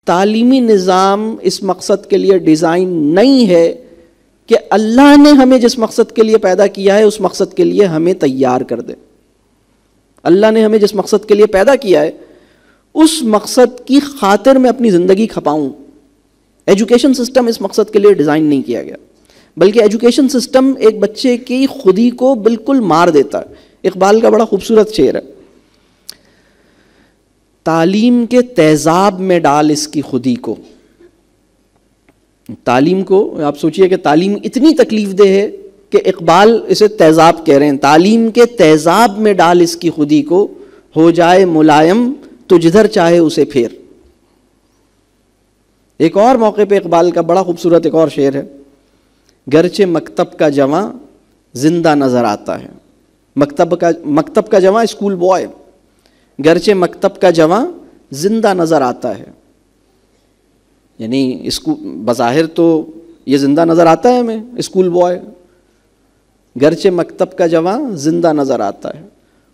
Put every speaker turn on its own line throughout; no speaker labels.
تعلیمی نظام اس مقصد کے لیے ڈیزائن نہیں ہے کہ اللہ نے ہمیں جس مقصد کے لیے پیدا کیا ہے اس مقصد کے لیے ہمیں تیار کر دے. اللہ نے ہمیں جس مقصد کے لیے پیدا کیا ہے اس مقصد کی خاطر میں اپنی زندگی کھپاؤں. ایجوکیشن سسٹم اس مقصد کے لیے ڈیزائن نہیں کیا گیا، بلکہ ایجوکیشن سسٹم ایک بچے کی خودی کو بالکل مار دیتا ہے. اقبال کا بڑا خوبصورت شعر ہے، تعلیم کے تیزاب میں ڈال اس کی خودی کو. تعلیم کو آپ سوچئے کہ تعلیم اتنی تکلیف دہ ہے کہ اقبال اسے تیزاب کہہ رہے ہیں. تعلیم کے تیزاب میں ڈال اس کی خودی کو، ہو جائے ملائم تو جدھر چاہے اسے پھیر. ایک اور موقع پہ اقبال کا بڑا خوبصورت ایک اور شعر ہے، گرچہ مکتب کا جواں زندہ نظر آتا ہے. مکتب کا جواں اسکول بوائے، گرچہ مکتب کا جواں زندہ نظر آتا ہے. یعنی بظاہر تو یہ زندہ نظر آتا ہے ہمیں اسکول بوائے، گرچہ مکتب کا جواں زندہ نظر آتا ہے.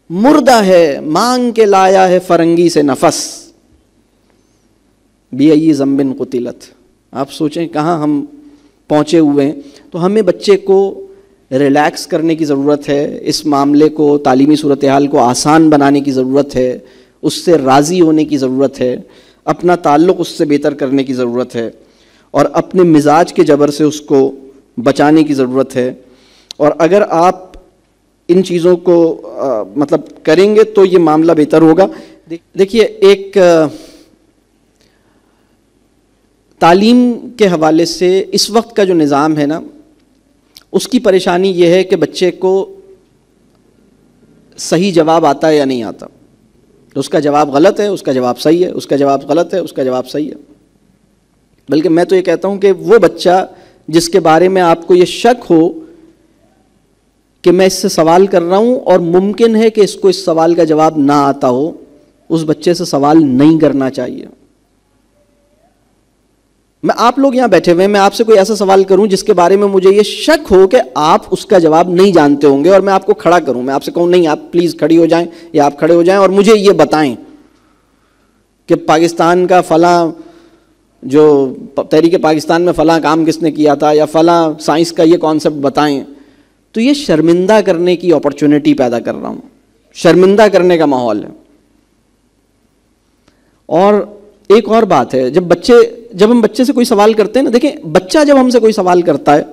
مردہ ہے مانگ کے لایا ہے فرنگی سے نفس، بِأَيِّ ذنب قُتِلَتْ. آپ سوچیں کہاں ہم پہنچے ہوئے ہیں. تو ہمیں بچے کو ریلیکس کرنے کی ضرورت ہے، اس معاملے کو تعلیمی صورتحال کو آسان بنانے کی ضرورت ہے، اس سے راضی ہونے کی ضرورت ہے، اپنا تعلق اس سے بہتر کرنے کی ضرورت ہے، اور اپنے مزاج کے جبر سے اس کو بچانے کی ضرورت ہے. اور اگر آپ ان چیزوں کو مطلب کریں گے تو یہ معاملہ بہتر ہوگا. دیکھیے ایک تعلیم کے حوالے سے اس وقت کا جو نظام ہے نا، اس کی پریشانی یہ ہے کہ بچے کو صحیح جواب آتا ہے یا نہیں آتا. اس کا جواب غلط ہے، اس کا جواب صحیح ہے، اس کا جواب غلط ہے، اس کا جواب صحیح ہے. بلکہ میں تو یہ کہتا ہوں کہ وہ بچہ جس کے بارے میں آپ کو یہ شک ہو کہ میں اس سے سوال کر رہا ہوں اور ممکن ہے کہ اس کو اس سوال کا جواب نہ آتا ہو، اس بچے سے سوال نہیں کرنا چاہیے. میں آپ لوگ یہاں بیٹھے ہوئے ہیں، میں آپ سے کوئی ایسا سوال کروں جس کے بارے میں مجھے یہ شک ہو کہ آپ اس کا جواب نہیں جانتے ہوں گے، اور میں آپ کو کھڑا کروں، میں آپ سے کہوں نہیں آپ پلیز کھڑی ہو جائیں یا آپ کھڑے ہو جائیں اور مجھے یہ بتائیں کہ پاکستان کا فلاں جو تحریک پاکستان میں فلاں کام کس نے کیا تھا، یا فلاں سائنس کا یہ کانسیپٹ بتائیں. تو یہ شرمندہ کرنے کی اپرچونٹی پیدا کر رہا ہوں، شرمندہ کرنے کا ماحول ہے. اور ایک اور بات ہے، جب ہم بچے سے کوئی سوال کرتے ہیں نا، دیکھیں بچہ جب ہم سے کوئی سوال کرتا ہے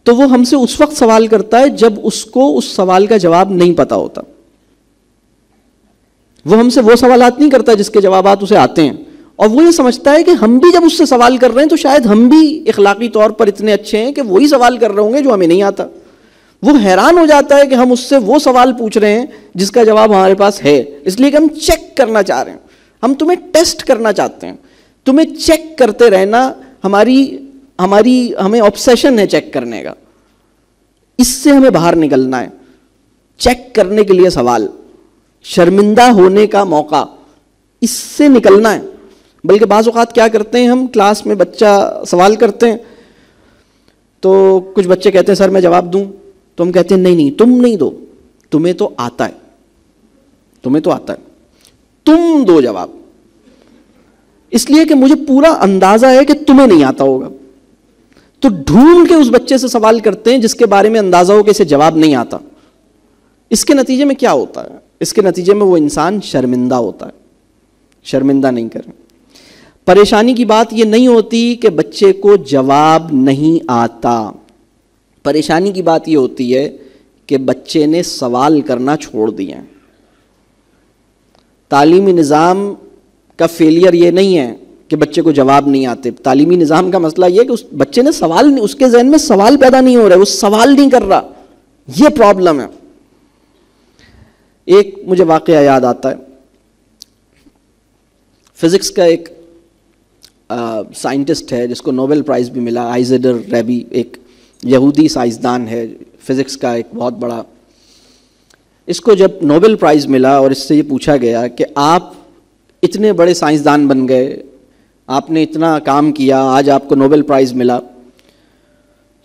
تو وہ ہم سے اس وقت سوال کرتا ہے جب اس کو اس سوال کا جواب نہیں پتا ہوتا. وہ ہم سے وہ سوالات نہیں کرتا جس کے جوابات اسے آتے ہیں، اور وہ یہ سمجھتا ہے کہ ہم بھی جب اس سے سوال کر رہے ہیں تو شاید ہم بھی اخلاقی طور پر اتنے اچھے ہیں کہ وہی سوال کر رہے ہوں گے جو ہمیں نہیں آتا. وہ حیران ہو جاتا ہے کہ ہم اس سے وہ سوال پوچھ رہے ہیں جس کا جواب ہمارے پاس ہے، اس لیے کہ ہم چیک کرنا چاہ رہے ہیں، ہم تمہیں ٹیسٹ کرنا چاہتے ہیں. تمہیں چیک کرتے رہنا ہمیں آبسیشن ہے چیک کرنے کا. اس سے ہمیں باہر نکلنا ہے. چیک کرنے کے لیے سوال، شرمندہ ہونے کا موقع، اس سے نکلنا ہے. بلکہ بعض اوقات کیا کرتے ہیں ہم، کلاس میں بچہ سوال کرتے ہیں تو کچھ بچے کہتے ہیں سر میں جواب دوں، تو ہم کہتے ہیں نہیں تم نہیں دو، تمہیں تو آتا ہے، تم دو جواب، اس لیے کہ مجھے پورا اندازہ ہے کہ تمہیں نہیں آتا ہوگا. تو ڈھونڈ کے اس بچے سے سوال کرتے ہیں جس کے بارے میں اندازہ ہو کہ اسے جواب نہیں آتا. اس کے نتیجے میں کیا ہوتا ہے؟ اس کے نتیجے میں وہ انسان شرمندہ ہوتا ہے. شرمندہ نہیں کریں. پریشانی کی بات یہ نہیں ہوتی کہ بچے کو جواب نہیں آتا، پریشانی کی بات یہ ہوتی ہے کہ بچے نے سوال کرنا چھوڑ دیا. تعلیمی نظام کا فیلئر یہ نہیں ہے کہ بچے کو جواب نہیں آتے. تعلیمی نظام کا مسئلہ یہ ہے کہ اس بچے نے سوال نہیں، اس کے ذہن میں سوال پیدا نہیں ہو رہا ہے، وہ سوال نہیں کر رہا. یہ پرابلم ہے. ایک مجھے واقعہ یاد آتا ہے، فزکس کا ایک سائنٹسٹ ہے جس کو نوبل پرائز بھی ملا، آئزیڈر ریبی، ایک یہودی سائنسدان ہے فزکس کا ایک بہت بڑا. اس کو جب نوبل پرائز ملا اور اس سے یہ پوچھا گیا کہ آپ اتنے بڑے سائنسدان بن گئے، آپ نے اتنا کام کیا، آج آپ کو نوبل پرائز ملا،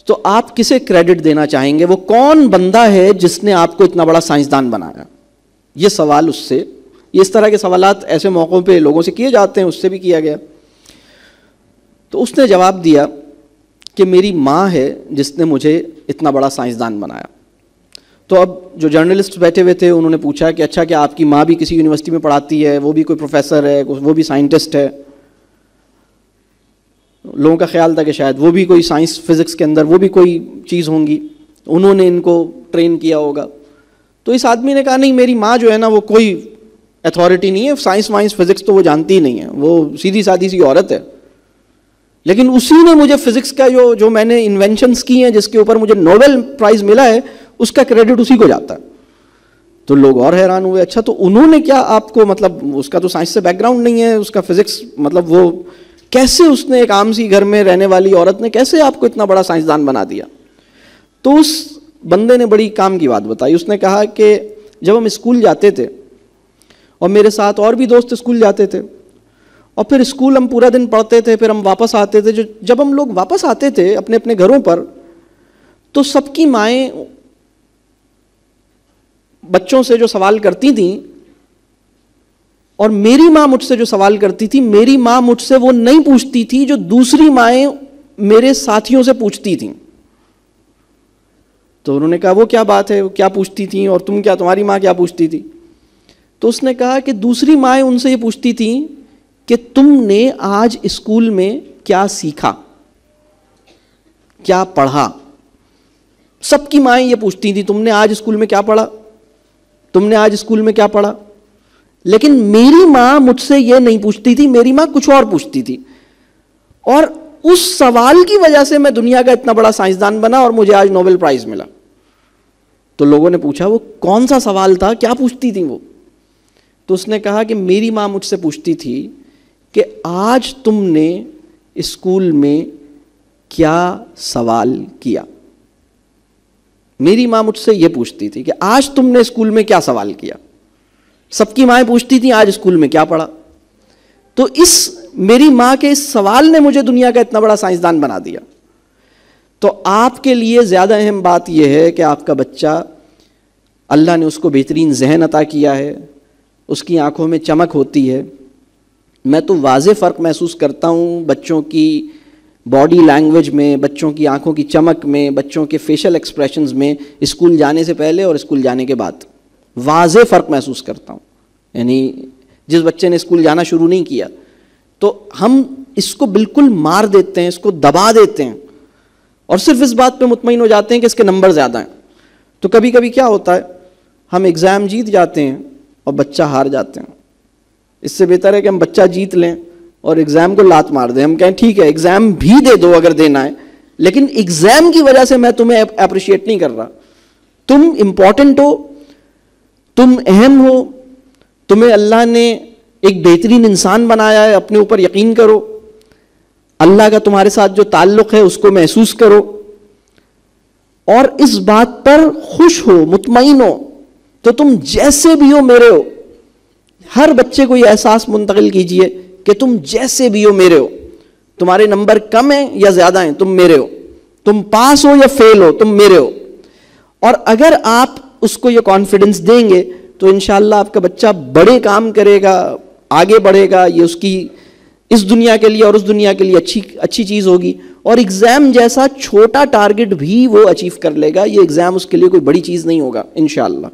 تو آپ کسے کریڈٹ دینا چاہیں گے؟ وہ کون بندہ ہے جس نے آپ کو اتنا بڑا سائنسدان بنایا؟ یہ سوال اس سے یہ اس طرح کے سوالات ایسے موقعوں پہ لوگوں سے کیے جاتے ہیں، اس سے بھی کیا گیا. تو اس نے جواب دیا کہ میری ماں ہے جس نے مجھے اتنا بڑا سائنسدان بنایا. تو اب جو جرنلسٹ بیٹھے ہوئے تھے انہوں نے پوچھا کہ اچھا کیا آپ کی ماں بھی کسی یونیورسٹی میں پڑھاتی ہے، وہ بھی کوئی پروفیسر ہے، وہ بھی سائنٹسٹ ہے؟ لوگوں کا خیال تھا کہ شاید وہ بھی کوئی سائنس فزکس کے اندر وہ بھی کوئی چیز ہوں گی، انہوں نے ان کو ٹرین کیا ہوگا. تو اس آدمی نے کہا نہیں، میری ماں جو ہے نا وہ کوئی اتھارٹی نہیں ہے، سائنس وائنس فزکس تو وہ جانتی ہی نہیں ہے، وہ سیدھی سادھی سی عورت ہے. لیکن اسی نے مجھے فزکس کا جو میں نے انوینشنس کی ہیں جس کے اوپر مجھے نوبل پرائز ملا ہے اس کا کریڈٹ اسی کو جاتا ہے. تو لوگ اور حیران ہوئے، اچھا تو انہوں نے کیا آپ کو، مطلب اس کا تو سائنس سے بیک گراؤنڈ نہیں ہے، اس کا فزکس مطلب وہ کیسے اس نے ایک عام سی گھر میں رہنے والی عورت نے کیسے آپ کو اتنا بڑا سائنسدان بنا دیا؟ تو اس بندے نے بڑی کام کی بات بتائی. اس نے کہا کہ جب ہم اسکول جاتے تھے اور میرے ساتھ اور بھی دوست اسکول جاتے تھے اور پھر اسکول ہم پورا دن پڑھتے تھے، پھر ہم واپس آتے تھے. جب ہم لوگ واپس آتے تھے اپنے اپنے گھروں پر تو سب کی مائیں بچوں سے جو سوال کرتی تھیں اور میری ماں مجھ سے جو سوال کرتی تھی، میری ماں مجھ سے وہ نہیں پوچھتی تھی جو دوسری مائیں میرے ساتھیوں سے پوچھتی تھیں. تو انہوں نے کہا وہ کیا بات ہے، وہ کیا پوچھتی تھیں اور تمہاری ماں کیا پوچھتی تھی؟ تو اس نے کہا کہ دوسری مائیں ان سے یہ پوچھتی تھیں کہ تم نے آج اسکول میں کیا سیکھا، کیا پڑھا. سب کی مائیں یہ پوچھتی تھیں تم نے آج اسکول میں کیا پڑھا، تم نے آج اسکول میں کیا پڑھا. لیکن میری ماں مجھ سے یہ نہیں پوچھتی تھی، میری ماں کچھ اور پوچھتی تھی. اور اس سوال کی وجہ سے میں دنیا کا اتنا بڑا سائنسدان بنا اور مجھے آج نوبل پرائز ملا. تو لوگوں نے پوچھا وہ کون سا سوال تھا، کیا پوچھتی تھی وہ؟ تو اس نے کہا کہ میری ماں مجھ سے پوچھتی تھی کہ آج تم نے اسکول میں کیا سوال کیا. میری ماں مجھ سے یہ پوچھتی تھی کہ آج تم نے اسکول میں کیا سوال کیا. سب کی مائیں پوچھتی تھیں آج اسکول میں کیا پڑھا. تو اس میری ماں کے اس سوال نے مجھے دنیا کا اتنا بڑا سائنسدان بنا دیا. تو آپ کے لیے زیادہ اہم بات یہ ہے کہ آپ کا بچہ، اللہ نے اس کو بہترین ذہن عطا کیا ہے، اس کی آنکھوں میں چمک ہوتی ہے. میں تو واضح فرق محسوس کرتا ہوں بچوں کی باڈی لینگویج میں، بچوں کی آنکھوں کی چمک میں، بچوں کے فیشل ایکسپریشنز میں، اسکول جانے سے پہلے اور اسکول جانے کے بعد واضح فرق محسوس کرتا ہوں. یعنی جس بچے نے اسکول جانا شروع نہیں کیا تو ہم اس کو بالکل مار دیتے ہیں، اس کو دبا دیتے ہیں اور صرف اس بات پہ مطمئن ہو جاتے ہیں کہ اس کے نمبر زیادہ ہیں. تو کبھی کبھی کیا ہوتا ہے، ہم ایگزام جیت جاتے ہیں اور بچہ ہار جاتے ہیں. اس سے بہتر ہے کہ ہم بچہ جیت لیں اور ایگزام کو لات مار دیں. ہم کہیں ٹھیک ہے ایگزام بھی دے دو اگر دینا ہے، لیکن ایگزام کی وجہ سے میں تمہیں اپریشیٹ نہیں کر رہا. تم امپورٹنٹ ہو، تم اہم ہو، تمہیں اللہ نے ایک بہترین انسان بنایا ہے، اپنے اوپر یقین کرو، اللہ کا تمہارے ساتھ جو تعلق ہے اس کو محسوس کرو اور اس بات پر خوش ہو، مطمئن ہو. تو تم جیسے بھی ہو میرے ہو. ہر بچے کو یہ احساس منتقل کیجئے کہ تم جیسے بھی ہو میرے ہو. تمہارے نمبر کم ہیں یا زیادہ ہیں، تم میرے ہو. تم پاس ہو یا فیل ہو، تم میرے ہو. اور اگر آپ اس کو یہ کانفیڈنس دیں گے تو انشاءاللہ آپ کا بچہ بڑے کام کرے گا، آگے بڑھے گا. یہ اس کی اس دنیا کے لیے اور اس دنیا کے لیے اچھی چیز ہوگی. اور ایگزام جیسا چھوٹا ٹارگٹ بھی وہ اچیو کر لے گا. یہ ایگزام اس کے لیے کوئی بڑی چیز نہیں ہوگا انشاءاللہ.